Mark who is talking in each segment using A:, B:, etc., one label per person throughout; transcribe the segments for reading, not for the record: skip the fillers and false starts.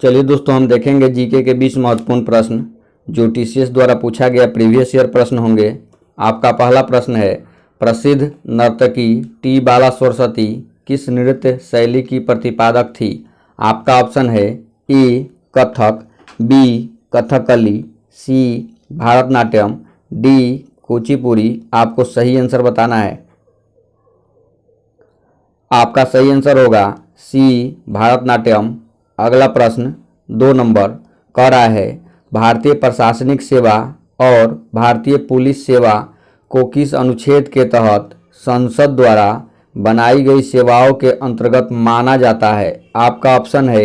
A: चलिए दोस्तों, हम देखेंगे जीके के 20 महत्वपूर्ण प्रश्न जो टीसीएस द्वारा पूछा गया प्रीवियस ईयर प्रश्न होंगे। आपका पहला प्रश्न है, प्रसिद्ध नर्तकी टी बाला सरस्वती किस नृत्य शैली की प्रतिपादक थी? आपका ऑप्शन है ए कथक, बी कथकली, सी भारतनाट्यम, डी कुचिपुड़ी। आपको सही आंसर बताना है। आपका सही आंसर होगा सी भारतनाट्यम। अगला प्रश्न 2 नंबर कह रहा है, भारतीय प्रशासनिक सेवा और भारतीय पुलिस सेवा को किस अनुच्छेद के तहत संसद द्वारा बनाई गई सेवाओं के अंतर्गत माना जाता है? आपका ऑप्शन है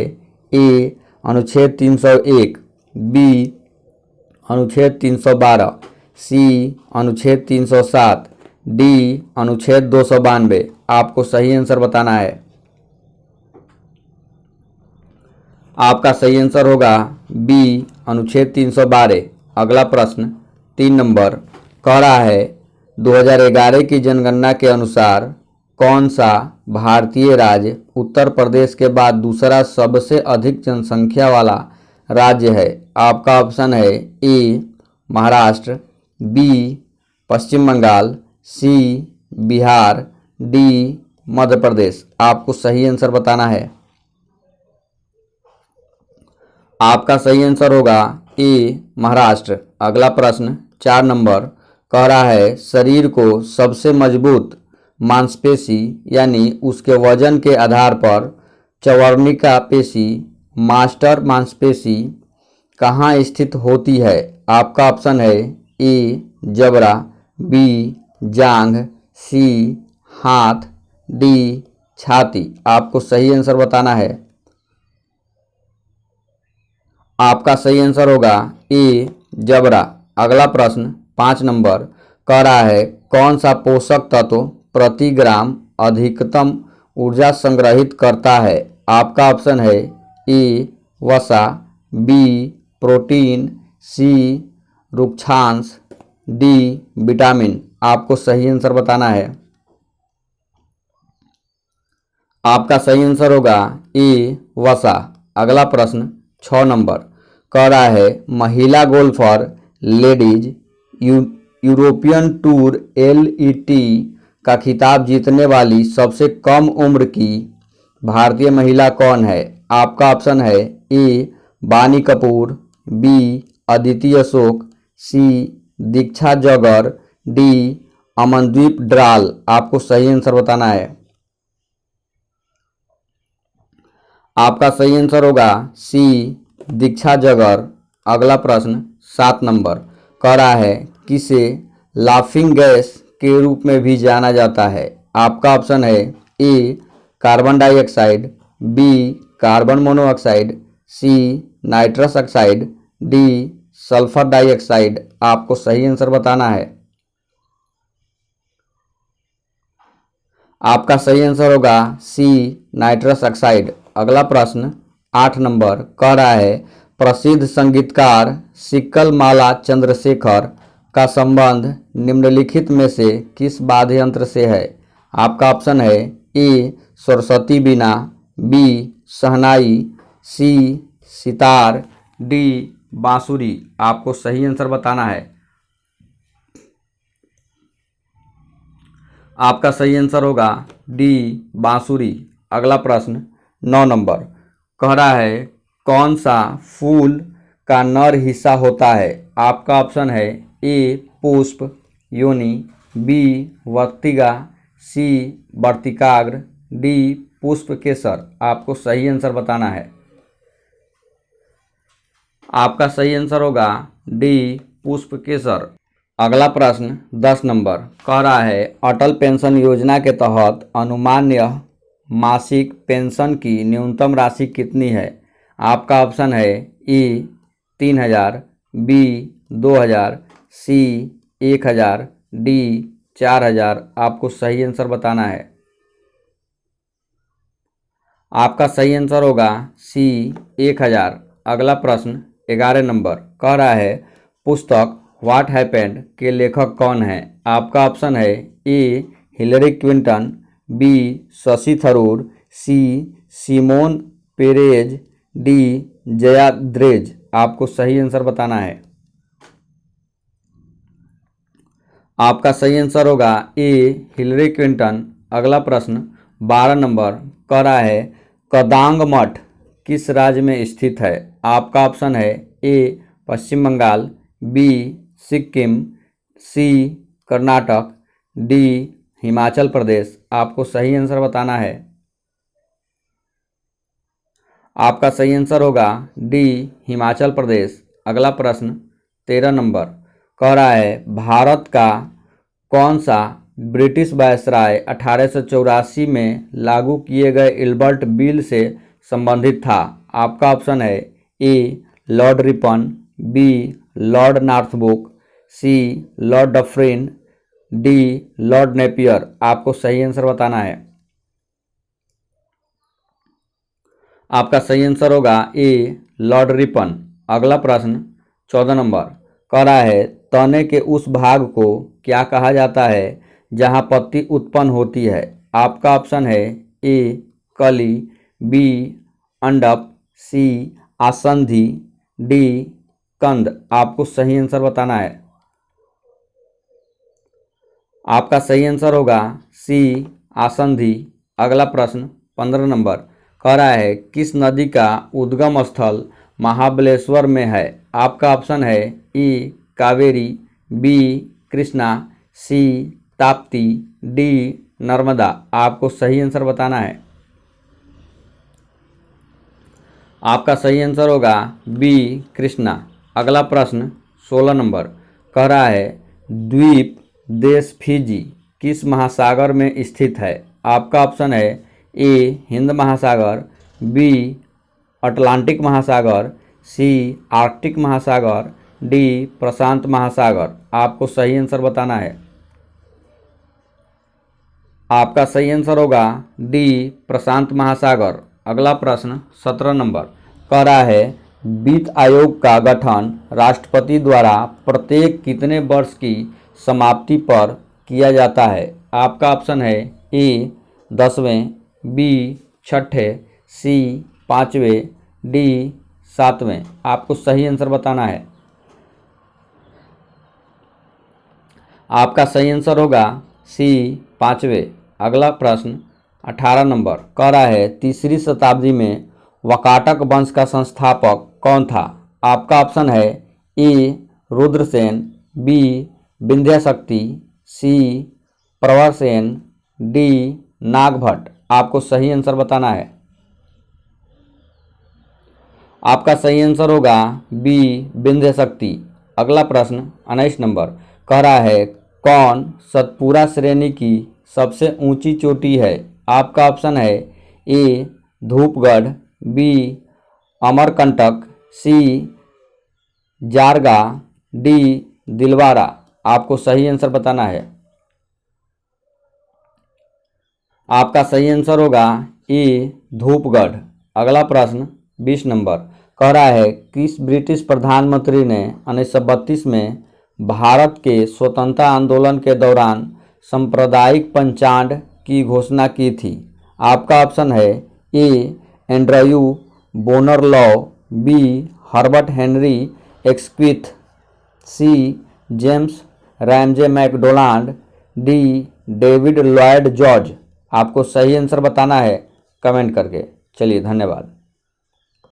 A: ए अनुच्छेद 301, बी अनुच्छेद 312, सी अनुच्छेद 307, डी अनुच्छेद 292। आपको सही आंसर बताना है। आपका सही आंसर होगा बी अनुच्छेद 312। अगला प्रश्न 3 नंबर कह रहा है, 2011 की जनगणना के अनुसार कौन सा भारतीय राज्य उत्तर प्रदेश के बाद दूसरा सबसे अधिक जनसंख्या वाला राज्य है? आपका ऑप्शन है ए महाराष्ट्र, बी पश्चिम बंगाल, सी बिहार, डी मध्य प्रदेश। आपको सही आंसर बताना है। आपका सही आंसर होगा ए महाराष्ट्र। अगला प्रश्न 4 नंबर कह रहा है, शरीर को सबसे मजबूत मांसपेशी यानी उसके वजन के आधार पर चौवर्णिका पेशी मास्टर मांसपेशी कहाँ स्थित होती है? आपका ऑप्शन है ए जबड़ा, बी जांघ, सी हाथ, डी छाती। आपको सही आंसर बताना है। आपका सही आंसर होगा ए जबड़ा। अगला प्रश्न 5 नंबर कह रहा है, कौन सा पोषक तत्व प्रति ग्राम अधिकतम ऊर्जा संग्रहित करता है? आपका ऑप्शन है ए वसा, बी प्रोटीन, सी रुक्षांश, डी विटामिन। आपको सही आंसर बताना है। आपका सही आंसर होगा ए वसा। अगला प्रश्न 6 नंबर कह रहा है, महिला golfer ladies European tour LET का खिताब जीतने वाली सबसे कम उम्र की भारतीय महिला कौन है? आपका ऑप्शन है ए बानी कपूर, बी अदिति अशोक, सी दीक्षा जगर, डी अमनदीप ड्राल। आपको सही आंसर बताना है। आपका सही आंसर होगा सी दीक्षा जगर। अगला प्रश्न 7 नंबर कह रहा है, किसे लाफिंग गैस के रूप में भी जाना जाता है? आपका ऑप्शन है A carbon dioxide, B carbon monoxide, C nitrous oxide, D sulphur dioxide. आपको सही आंसर बताना है। आपका सही आंसर होगा सी नाइट्रस ऑक्साइड। अगला प्रश्न 8 नंबर कह रहा है, प्रसिद्ध संगीतकार सिक्कल माला चंद्रशेखर का संबंध निम्नलिखित में से किस वाद्य यंत्र से है? आपका ऑप्शन है ए सरस्वती बीना, बी शहनाई, सी सितार, डी बांसुरी। आपको सही आंसर बताना है। आपका सही आंसर होगा डी बांसुरी। अगला प्रश्न 9 नंबर कह रहा है, कौन सा फूल का नर हिस्सा होता है? आपका ऑप्शन है ए पुष्प योनि, बी वर्तिका, सी वर्तिकाग्र, डी पुष्प केसर। आपको सही आंसर बताना है। आपका सही आंसर होगा डी पुष्प केसर। अगला प्रश्न 10 नंबर कह रहा है, अटल पेंशन योजना के तहत अनुमान्य मासिक पेंशन की न्यूनतम राशि कितनी है? आपका ऑप्शन है ए 3000, बी 2000, सी 1000, डी 4000। आपको सही आंसर बताना है। आपका सही आंसर होगा सी 1000। अगला प्रश्न 11 नंबर कह रहा है, पुस्तक व्हाट हैपेंड के लेखक कौन है? आपका ऑप्शन है A Hillary Clinton, B Shashi Tharoor, C Shimon Peres, D जयाद्रेज। आपको सही आंसर बताना है। आपका सही आंसर होगा ए हिलरी क्लिंटन। अगला प्रश्न 12 नंबर कह रहा है कदांग मठ किस राज्य में स्थित है। आपका ऑप्शन है ए पश्चिम बंगाल, बी सिक्किम, सी कर्नाटक, डी हिमाचल प्रदेश। आपको सही आंसर बताना है। आपका सही आंसर होगा डी हिमाचल प्रदेश। अगला प्रश्न 13 नंबर कह रहा है भारत का कौन सा ब्रिटिश वायसराय 1884 में लागू किए गए इल्बर्ट बिल से संबंधित था। आपका ऑप्शन है A Lord Ripon, B Lord Northbrook, C Lord Dufferin, D Lord Napier. आपको सही आंसर बताना है। आपका सही आंसर होगा ए लॉर्ड रिपन। अगला प्रश्न 14 नंबर कह रहा है तने के उस भाग को क्या कहा जाता है जहां पत्ती उत्पन्न होती है। आपका ऑप्शन है ए कली, बी अंडप, सी आसंधि, डी कंद। आपको सही आंसर बताना है। आपका सही आंसर होगा सी आसंधि। अगला प्रश्न 15 नंबर कह रहा है किस नदी का उद्गम स्थल महाबलेश्वर में है। आपका ऑप्शन है ई कावेरी, बी कृष्णा, सी ताप्ती, डी नर्मदा। आपको सही आंसर बताना है। आपका सही आंसर होगा बी कृष्णा। अगला प्रश्न 16 नंबर कह रहा है द्वीप देश फिजी किस महासागर में स्थित है। आपका ऑप्शन है ए हिंद महासागर, बी अटलांटिक महासागर, सी आर्कटिक महासागर, डी प्रशांत महासागर। आपको सही आंसर बताना है। आपका सही आंसर होगा डी प्रशांत महासागर। अगला प्रश्न 17 नंबर कह रहा है वित्त आयोग का गठन राष्ट्रपति द्वारा प्रत्येक कितने वर्ष की समाप्ति पर किया जाता है। आपका ऑप्शन है ए 10वें, बी 6ठे, सी 5वें, डी 7वें। आपको सही आंसर बताना है। आपका सही आंसर होगा सी 5वें। अगला प्रश्न 18 नंबर कह रहा है तीसरी शताब्दी में वाकाटक वंश का संस्थापक कौन था। आपका ऑप्शन है ए रुद्रसेन, बी विंध्याशक्ति, सी प्रवरसेन, डी नागभट्ट। आपको सही आंसर बताना है। आपका सही आंसर होगा बी विंध्यशक्ति। अगला प्रश्न 19 नंबर कह रहा है कौन सतपुरा श्रेणी की सबसे ऊंची चोटी है। आपका ऑप्शन है ए धूपगढ़, बी अमरकंटक, सी जारगा, डी दिलवारा। आपको सही आंसर बताना है। आपका सही आंसर होगा ए धूपगढ़। अगला प्रश्न 20 नंबर कह रहा है किस ब्रिटिश प्रधानमंत्री ने 1932 में भारत के स्वतंत्रता आंदोलन के दौरान सांप्रदायिक पंचांड की घोषणा की थी। आपका ऑप्शन है A Andrew Bonar Law, B Herbert Henry Asquith, C James Ramsay MacDonald, D David Lloyd George. आपको सही आंसर बताना है कमेंट करके। चलिए धन्यवाद।